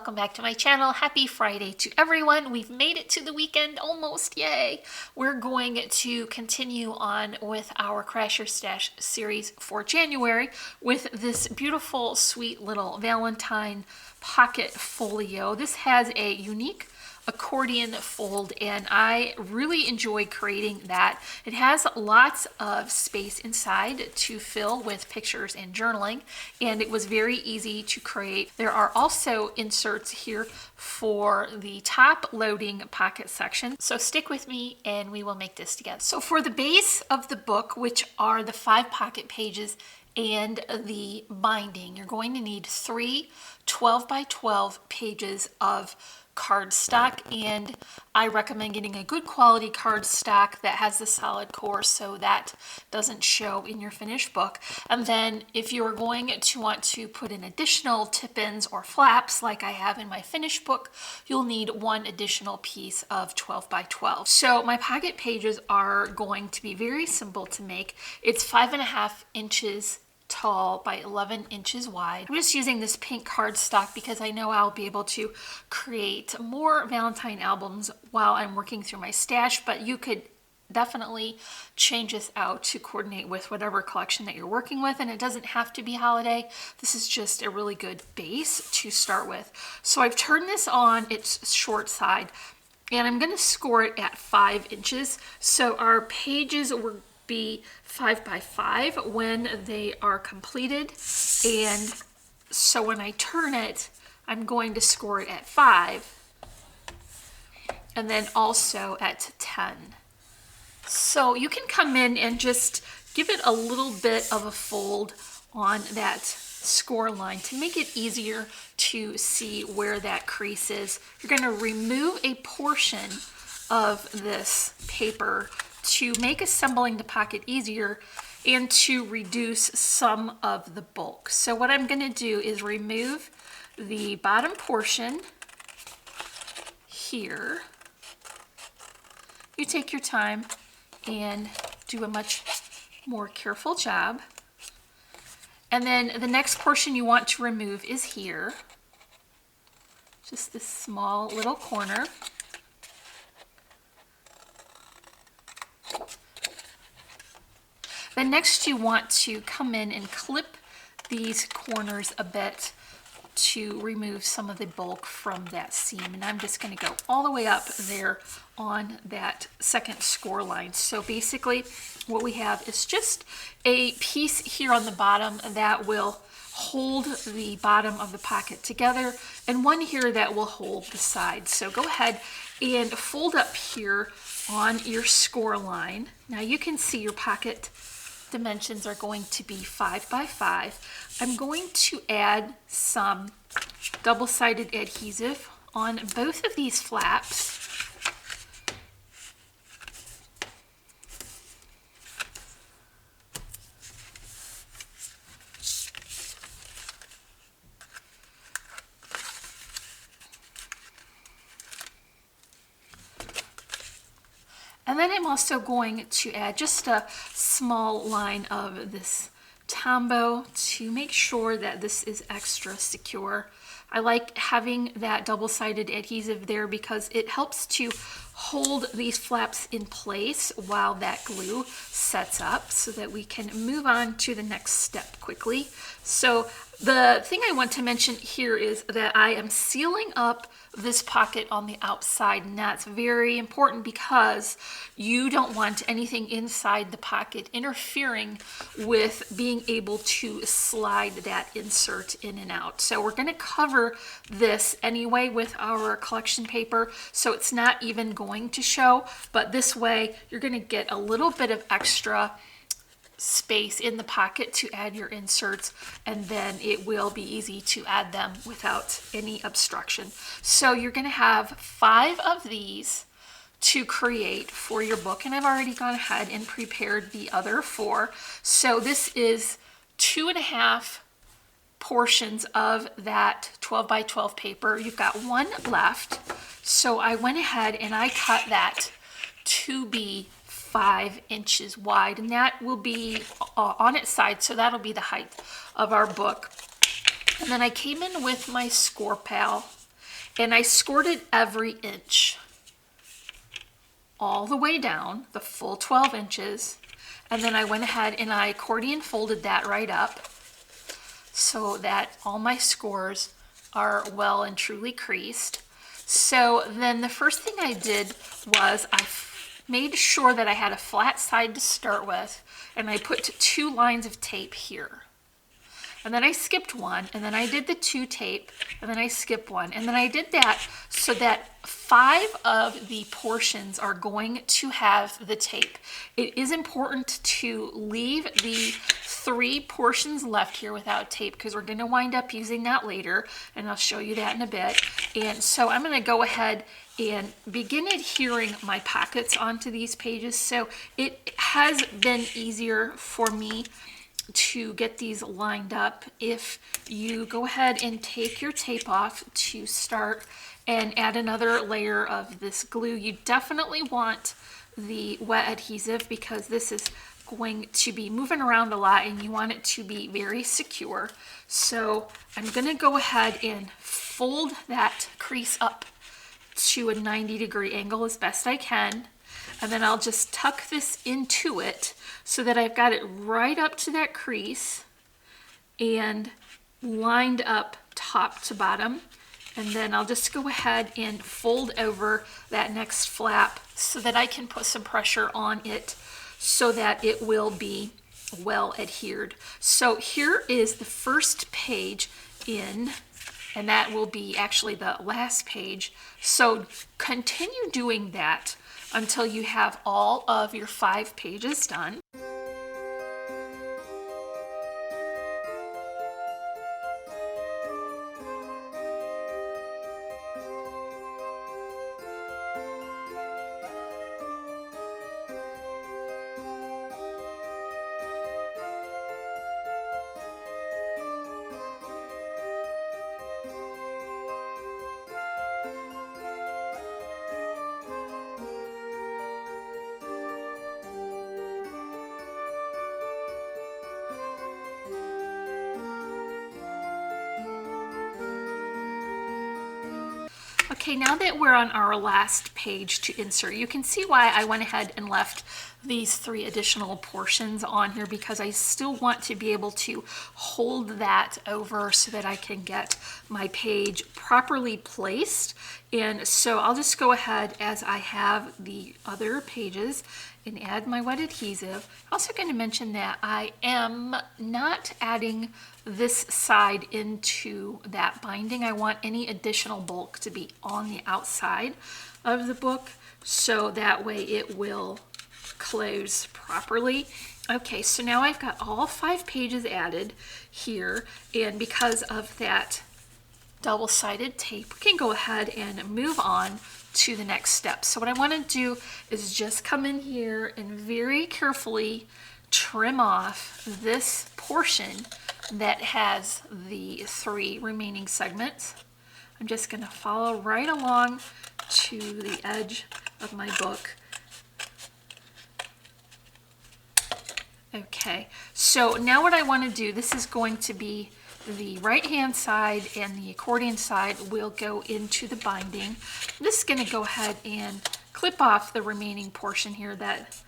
welcome back to my channel. Happy Friday to everyone. We've made it to the weekend almost, yay! We're going to continue on with our Crash Your Stash series for January with this beautiful, sweet little Valentine pocket folio. This has a unique accordion fold and I really enjoy creating that. It has lots of space inside to fill with pictures and journaling, and it was very easy to create. There are also inserts here for the top loading pocket section, so stick with me and we will make this together. So for the base of the book, which are the 5 pocket pages and the binding, you're going to need 3 12 by 12 pages of cardstock, and I recommend getting a good quality cardstock that has the solid core so that doesn't show in your finished book. And then if you are going to want to put in additional tip-ins or flaps like I have in my finished book, you'll need 1 additional piece of 12 by 12. So my pocket pages are going to be very simple to make. It's 5.5 inches tall by 11 inches wide. I'm just using this pink cardstock because I know I'll be able to create more Valentine albums while I'm working through my stash, but you could definitely change this out to coordinate with whatever collection that you're working with, and it doesn't have to be holiday. This is just a really good base to start with. So I've turned this on its short side and I'm going to score it at 5 inches. So our pages will be 5 by 5 when they are completed, and so when I turn it, I'm going to score it at 5 and then also at 10. So you can come in and just give it a little bit of a fold on that score line to make it easier to see where that crease is. You're going to remove a portion of this paper to make assembling the pocket easier and to reduce some of the bulk. So what I'm going to do is remove the bottom portion here. You take your time and do a much more careful job. And then the next portion you want to remove is here. Just this small little corner. Then next you want to come in and clip these corners a bit to remove some of the bulk from that seam. And I'm just going to go all the way up there on that second score line. So basically what we have is just a piece here on the bottom that will hold the bottom of the pocket together, and one here that will hold the sides. So go ahead and fold up here on your score line. Now you can see your pocket dimensions are going to be 5 by 5. I'm going to add some double-sided adhesive on both of these flaps. And then I'm also going to add just a small line of this Tombow to make sure that this is extra secure. I like having that double-sided adhesive there because it helps to hold these flaps in place while that glue sets up so that we can move on to the next step quickly. So the thing I want to mention here is that I am sealing up this pocket on the outside, and that's very important because you don't want anything inside the pocket interfering with being able to slide that insert in and out. So we're going to cover this anyway with our collection paper, so it's not even going to show, but this way you're going to get a little bit of extra space in the pocket to add your inserts, and then it will be easy to add them without any obstruction. So you're going to have 5 of these to create for your book, and I've already gone ahead and prepared the other 4. So this is 2.5 portions of that 12 by 12 paper. You've got 1 left, so I went ahead and I cut that to be 5 inches wide, and that will be on its side, so that'll be the height of our book. And then I came in with my score pal and I scored it every inch, all the way down, the full 12 inches. And then I went ahead and I accordion folded that right up so that all my scores are well and truly creased. So then the first thing I did was I made sure that I had a flat side to start with, and I put 2 lines of tape here. And then I skipped one, and then I did the 2 tape, and then I skipped one. And then I did that so that 5 of the portions are going to have the tape. It is important to leave the 3 portions left here without tape because we're going to wind up using that later, and I'll show you that in a bit. And so I'm going to go ahead and begin adhering my pockets onto these pages. So it has been easier for me to get these lined up if you go ahead and take your tape off to start and add another layer of this glue. You definitely want the wet adhesive because this is going to be moving around a lot and you want it to be very secure. So I'm going to go ahead and fold that crease up to a 90-degree angle as best I can. And then I'll just tuck this into it so that I've got it right up to that crease and lined up top to bottom. And then I'll just go ahead and fold over that next flap so that I can put some pressure on it so that it will be well adhered. So here is the first page in, and that will be actually the last page. So continue doing that until you have all of your 5 pages done. Okay, now that we're on our last page to insert, you can see why I went ahead and left these 3 additional portions on here because I still want to be able to hold that over so that I can get my page properly placed. And so I'll just go ahead as I have the other pages and add my wet adhesive. I'm also going to mention that I am not adding this side into that binding. I want any additional bulk to be on the outside of the book so that way it will close properly. Okay, so now I've got all 5 pages added here, and because of that double-sided tape, we can go ahead and move on to the next step. So what I want to do is just come in here and very carefully trim off this portion that has the 3 remaining segments. I'm just going to follow right along to the edge of my book. Okay, so now what I want to do, this is going to be the right hand side and the accordion side will go into the binding. I'm just going to go ahead and clip off the remaining portion here that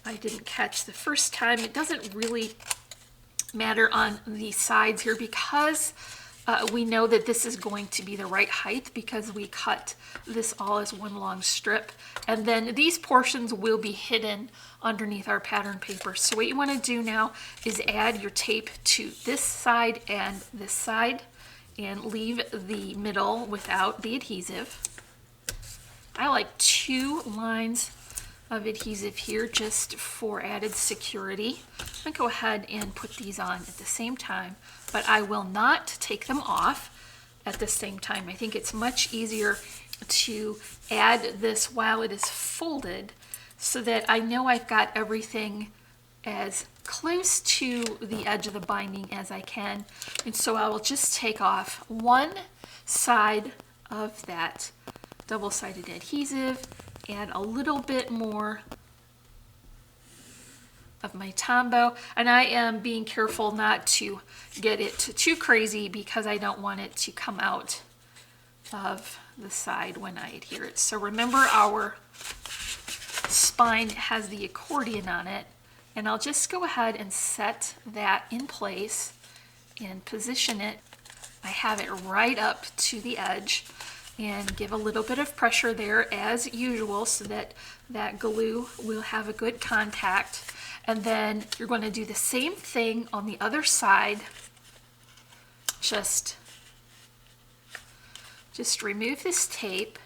I didn't catch the first time. It doesn't really matter on the sides here because we know that this is going to be the right height because we cut this all as one long strip, and then these portions will be hidden underneath our pattern paper. So what you want to do now is add your tape to this side and this side and leave the middle without the adhesive. I like 2 lines of adhesive here just for added security. I'm going to go ahead and put these on at the same time, but I will not take them off at the same time. I think it's much easier to add this while it is folded so that I know I've got everything as close to the edge of the binding as I can. And so I will just take off one side of that double-sided adhesive, add a little bit more of my Tombow, and I am being careful not to get it too crazy because I don't want it to come out of the side when I adhere it. So remember, our spine has the accordion on it, and I'll just go ahead and set that in place and position it. I have it right up to the edge and give a little bit of pressure there as usual so that that glue will have a good contact. And then you're going to do the same thing on the other side. Just remove this tape.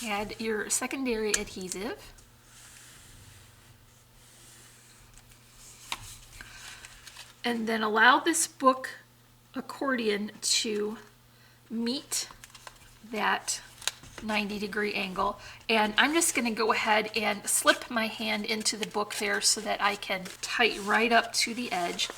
Add your secondary adhesive. And then allow this book accordion to meet that 90-degree angle. And I'm just going to go ahead and slip my hand into the book there so that I can tighten right up to the edge.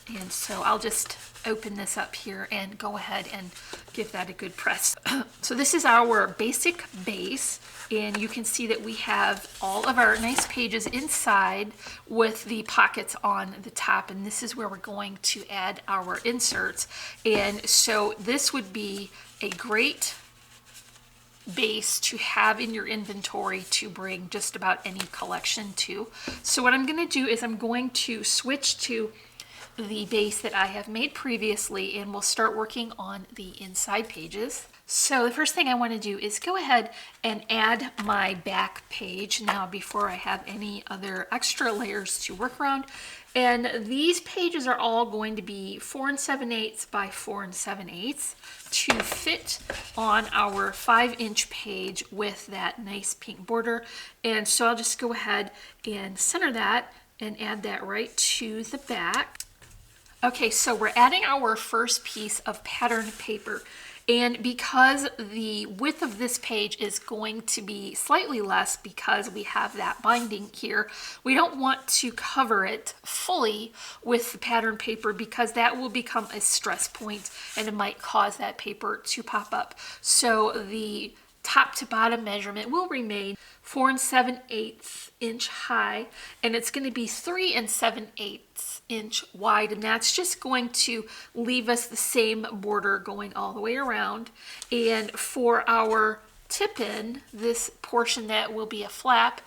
And so I'll just open this up here and go ahead and give that a good press. So this is our basic base, and you can see that we have all of our nice pages inside with the pockets on the top, and this is where we're going to add our inserts. And so this would be a great base to have in your inventory to bring just about any collection to. So what I'm going to do is I'm going to switch to the base that I have made previously, and we'll start working on the inside pages. So the first thing I want to do is go ahead and add my back page now before I have any other extra layers to work around. And these pages are all going to be 4 7/8 by 4 7/8 to fit on our 5-inch page with that nice pink border. And so I'll just go ahead and center that and add that right to the back. Okay, so we're adding our first piece of pattern paper, and because the width of this page is going to be slightly less because we have that binding here, we don't want to cover it fully with the pattern paper because that will become a stress point and it might cause that paper to pop up. So the top to bottom measurement will remain 4 7/8 inch high, and it's going to be 3 7/8 inch wide, and that's just going to leave us the same border going all the way around. And for our tip-in, this portion that will be a flap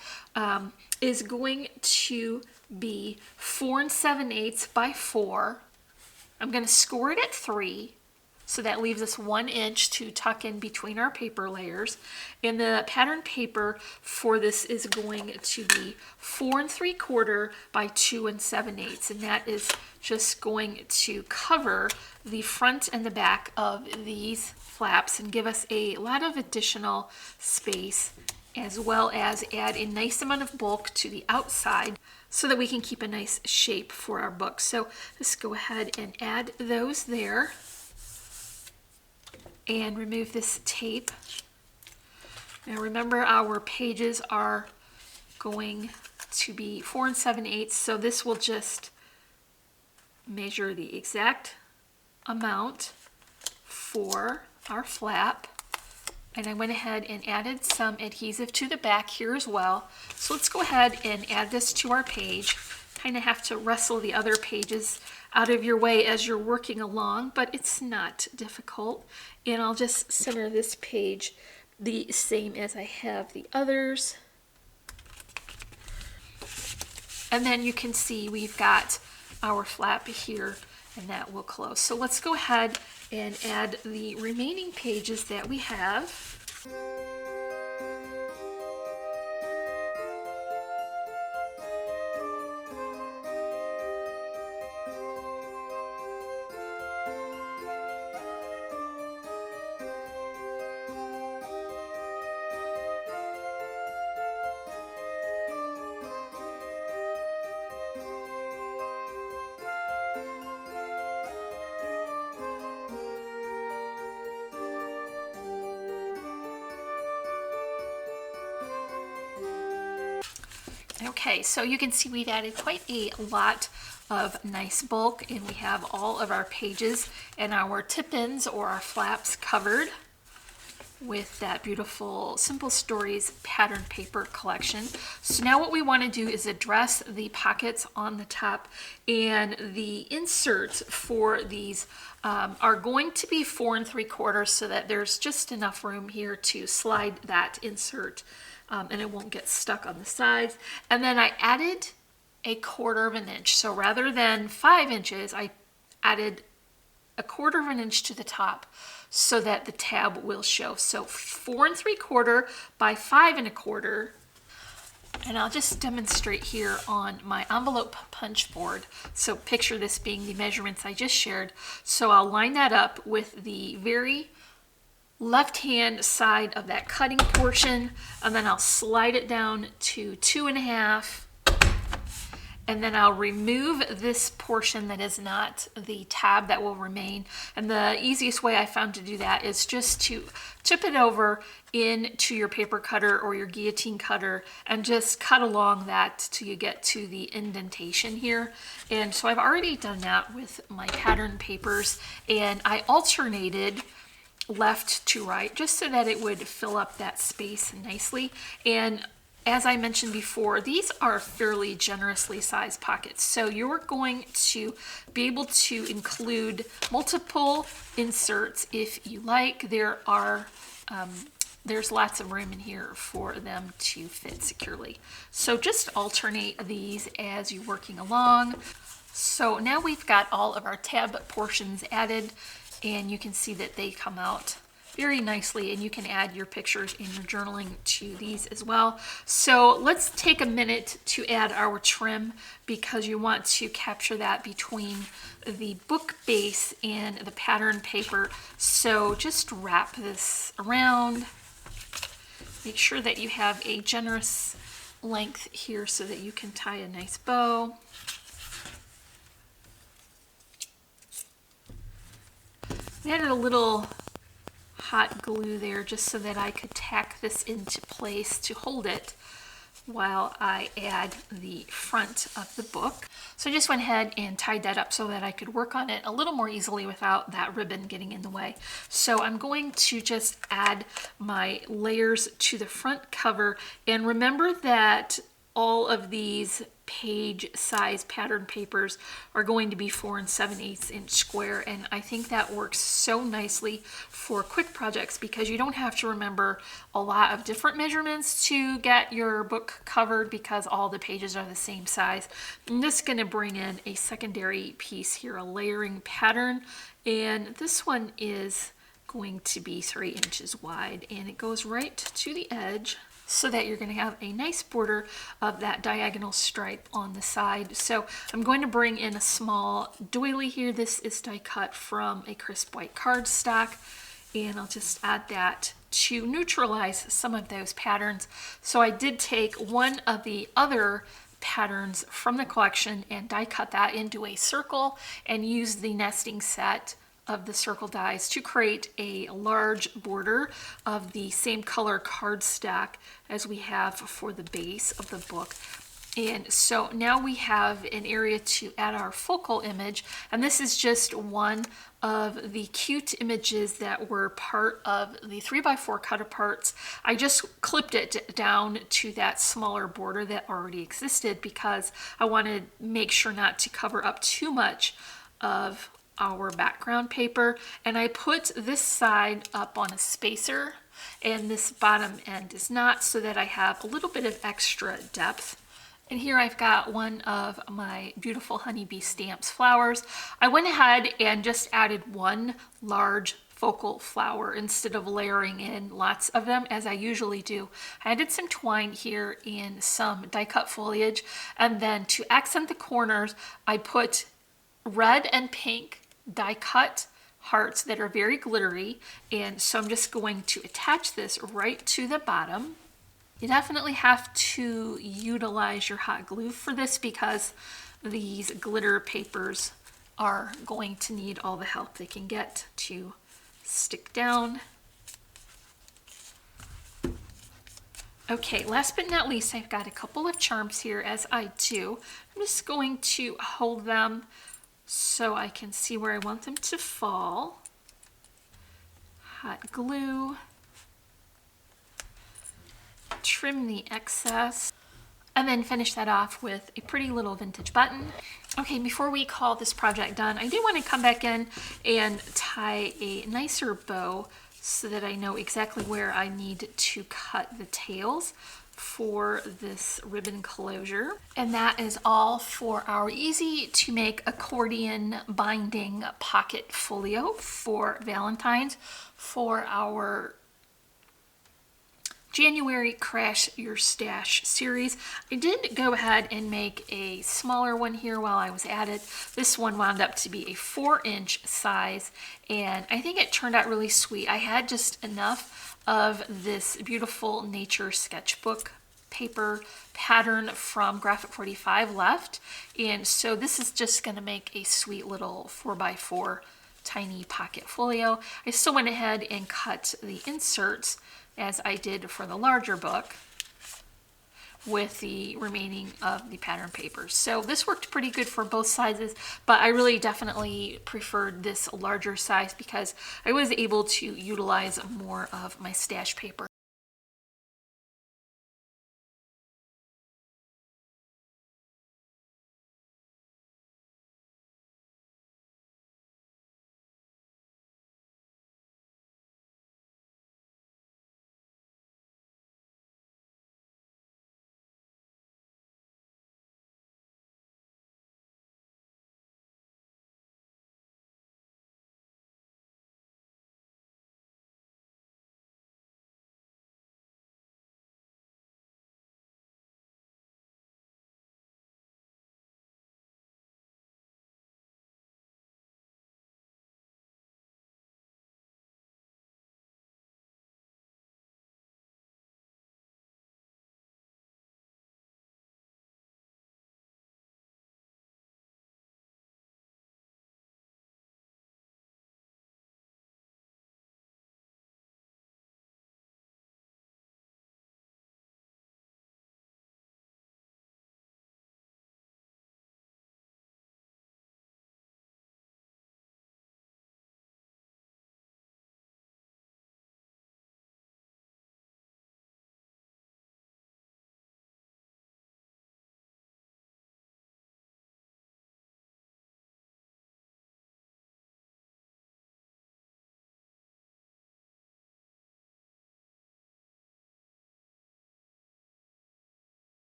is going to be 4 7/8 by 4. I'm going to score it at 3. So that leaves us 1 inch to tuck in between our paper layers. And the pattern paper for this is going to be 4 3/4 by 2 7/8. And that is just going to cover the front and the back of these flaps and give us a lot of additional space, as well as add a nice amount of bulk to the outside so that we can keep a nice shape for our book. So let's go ahead and add those there. And remove this tape. Now remember, our pages are going to be 4 7/8, so this will just measure the exact amount for our flap. And I went ahead and added some adhesive to the back here as well. So let's go ahead and add this to our page. Kind of have to wrestle the other pages out of your way as you're working along, but it's not difficult. And I'll just center this page the same as I have the others. And then you can see we've got our flap here, and that will close. So let's go ahead and add the remaining pages that we have. Okay, so you can see we've added quite a lot of nice bulk, and we have all of our pages and our tip-ins or our flaps covered. with that beautiful Simple Stories pattern paper collection. So now what we want to do is address the pockets on the top, and the inserts for these are going to be 4 3/4, so that there's just enough room here to slide that insert and it won't get stuck on the sides. And then I added 1/4 inch. So rather than 5 inches, I added 1/4 inch to the top so that the tab will show. So 4 3/4 by 5 1/4. And I'll just demonstrate here on my envelope punch board. So picture this being the measurements I just shared. So I'll line that up with the very left-hand side of that cutting portion, and then I'll slide it down to 2 1/2. And then I'll remove this portion that is not the tab that will remain. And the easiest way I found to do that is just to tip it over into your paper cutter or your guillotine cutter and just cut along that till you get to the indentation here. And so I've already done that with my pattern papers, and I alternated left to right just so that it would fill up that space nicely. And as I mentioned before, these are fairly generously sized pockets, so you're going to be able to include multiple inserts if you like. There's lots of room in here for them to fit securely. So just alternate these as you're working along. So now we've got all of our tab portions added, and you can see that they come out very nicely, and you can add your pictures in your journaling to these as well. So let's take a minute to add our trim, because you want to capture that between the book base and the pattern paper. So just wrap this around. Make sure that you have a generous length here so that you can tie a nice bow. I added a little hot glue there just so that I could tack this into place to hold it while I add the front of the book. So I just went ahead and tied that up so that I could work on it a little more easily without that ribbon getting in the way. So I'm going to just add my layers to the front cover, and remember that all of these page size pattern papers are going to be 4 7/8 inch square, and I think that works so nicely for quick projects because you don't have to remember a lot of different measurements to get your book covered because all the pages are the same size. I'm just going to bring in a secondary piece here, a layering pattern, and this one is going to be 3 inches wide, and it goes right to the edge, so that you're going to have a nice border of that diagonal stripe on the side. So I'm going to bring in a small doily here. This is die cut from a crisp white cardstock, and I'll just add that to neutralize some of those patterns. So I did take one of the other patterns from the collection and die cut that into a circle and use the nesting set of the circle dies to create a large border of the same color cardstock as we have for the base of the book. And so now we have an area to add our focal image, and this is just one of the cute images that were part of the 3x4 cut aparts. I just clipped it down to that smaller border that already existed because I wanted to make sure not to cover up too much of our background paper, and I put this side up on a spacer and this bottom end is not, so that I have a little bit of extra depth. And here I've got one of my beautiful honeybee stamps flowers. I went ahead and just added one large focal flower instead of layering in lots of them as I usually do. I added some twine here and some die cut foliage, and then to accent the corners I put red and pink die cut hearts that are very glittery, and so I'm just going to attach this right to the bottom. You definitely have to utilize your hot glue for this because these glitter papers are going to need all the help they can get to stick down. Okay, last but not least, I've got a couple of charms here as I do. I'm just going to hold them so I can see where I want them to fall. Hot glue, trim the excess, and then finish that off with a pretty little vintage button. Okay, before we call this project done, I do want to come back in and tie a nicer bow so that I know exactly where I need to cut the tails for this ribbon closure. And that is all for our easy to make accordion binding pocket folio for Valentine's for our January Crash Your Stash series. I did go ahead and make a smaller one here while I was at it. This one wound up to be a 4-inch size, and I think it turned out really sweet. I had just enough of this beautiful nature sketchbook paper pattern from Graphic 45 left, and so this is just going to make a sweet little 4x4 tiny pocket folio. I still went ahead and cut the inserts as I did for the larger book with the remaining of the pattern papers. So this worked pretty good for both sizes, but I really definitely preferred this larger size because I was able to utilize more of my stash paper.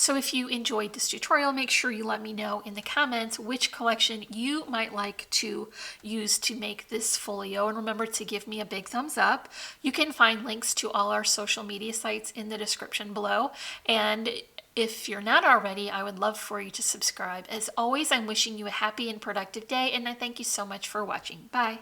So if you enjoyed this tutorial, make sure you let me know in the comments which collection you might like to use to make this folio, and remember to give me a big thumbs up. You can find links to all our social media sites in the description below, and if you're not already, I would love for you to subscribe. As always, I'm wishing you a happy and productive day, and I thank you so much for watching. Bye.